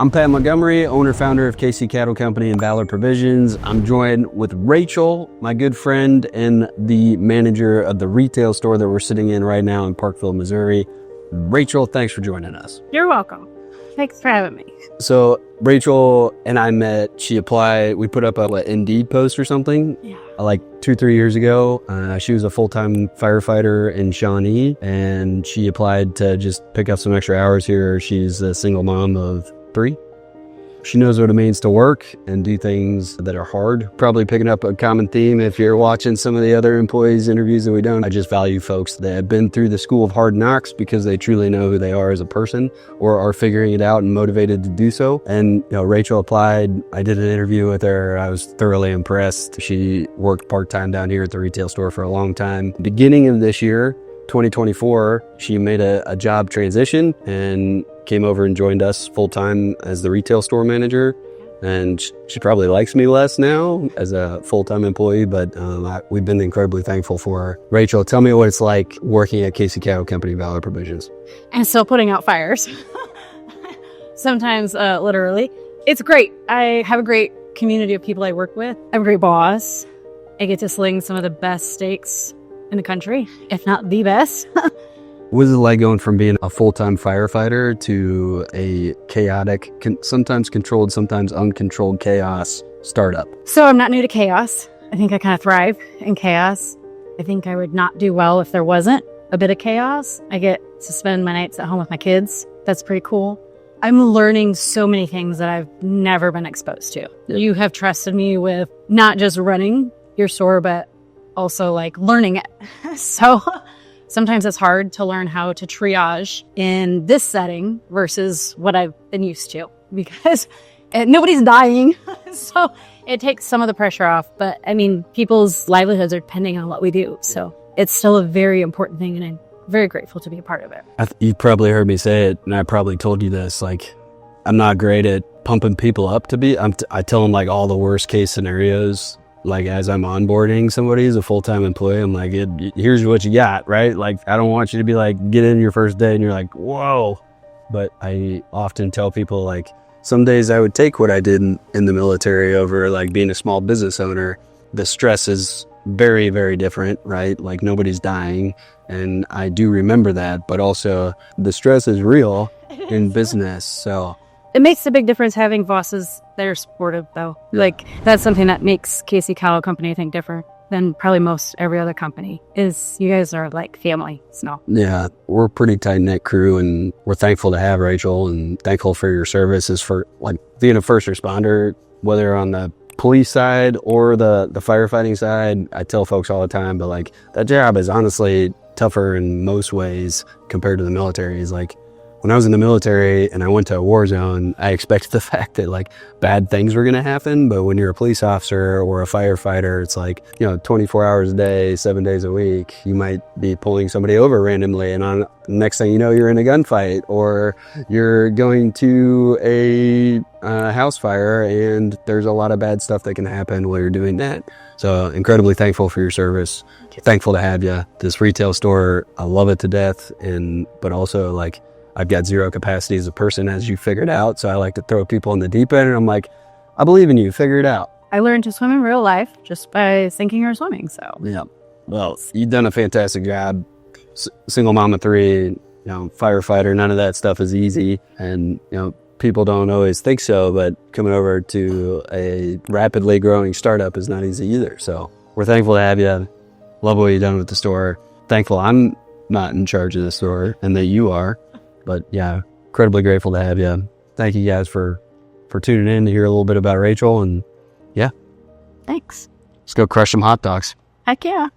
I'm Pat Montgomery, owner-founder of KC Cattle Company and Valor Provisions. I'm joined with Rachel, my good friend, and the manager of the retail store that we're sitting in right now in Parkville, Missouri. Rachel, thanks for joining us. You're welcome. Thanks for having me. So Rachel and I met. She applied. We put up a Indeed post or something. Yeah. Like 2-3 years ago. She was a full-time firefighter in Shawnee, and she applied to just pick up some extra hours here. She's a single mom of 3. She knows what it means to work and do things that are hard. Probably picking up a common theme if you're watching some of the other employees' interviews that we don't. I just value folks that have been through the school of hard knocks because they truly know who they are as a person or are figuring it out and motivated to do so. And Rachel applied. I did an interview with her. I was thoroughly impressed. She worked part-time down here at the retail store for a long time. Beginning of this year, 2024, she made a job transition and came over and joined us full-time as the retail store manager. And she probably likes me less now as a full-time employee, but we've been incredibly thankful for her. Rachel, tell me what it's like working at KC Cattle Company Valor Provisions. And still putting out fires. Sometimes, literally. It's great. I have a great community of people I work with. I have a great boss. I get to sling some of the best steaks in the country, if not the best. What is it like going from being a full-time firefighter to a chaotic, sometimes controlled, sometimes uncontrolled chaos startup? So I'm not new to chaos. I think I kind of thrive in chaos. I think I would not do well if there wasn't a bit of chaos. I get to spend my nights at home with my kids. That's pretty cool. I'm learning so many things that I've never been exposed to. Yeah. You have trusted me with not just running your store, but also like learning it. So sometimes it's hard to learn how to triage in this setting versus what I've been used to because nobody's dying. So it takes some of the pressure off. But I mean, people's livelihoods are depending on what we do. So it's still a very important thing. And I'm very grateful to be a part of it. You probably heard me say it, and I probably told you this. Like, I'm not great at pumping people up to be. I tell them like all the worst case scenarios. Like as I'm onboarding somebody as a full-time employee, I'm like, here's what you got, right? Like, I don't want you to be like, get in your first day and you're like, whoa. But I often tell people like, some days I would take what I did in the military over like being a small business owner. The stress is very, very different, right? Like nobody's dying. And I do remember that, but also the stress is real in business. So it makes a big difference having bosses that are supportive, though. Like, that's something that makes KC Cattle Company, I think, different than probably most every other company, is you guys are like family. So yeah, we're a pretty tight-knit crew, and we're thankful to have Rachel and thankful for your services for like being a first responder, whether on the police side or the firefighting side. I tell folks all the time, but like that job is honestly tougher in most ways compared to the military. Is like, when I was in the military and I went to a war zone, I expected the fact that like bad things were going to happen. But when you're a police officer or a firefighter, it's like, 24 hours a day, 7 days a week, you might be pulling somebody over randomly. And on next thing you know, you're in a gunfight or you're going to a house fire, and there's a lot of bad stuff that can happen while you're doing that. So incredibly thankful for your service. Thankful to have you. This retail store, I love it to death. But also like, I've got zero capacity as a person, as you figured out. So I like to throw people in the deep end, and I'm like, I believe in you. Figure it out. I learned to swim in real life just by sinking or swimming. So yeah, well, you've done a fantastic job. Single mom of 3, firefighter. None of that stuff is easy, and people don't always think so. But coming over to a rapidly growing startup is not easy either. So we're thankful to have you. Love what you've done with the store. Thankful I'm not in charge of the store and that you are. But yeah, incredibly grateful to have you. Thank you guys for tuning in to hear a little bit about Rachel. And yeah. Thanks. Let's go crush some hot dogs. Heck yeah.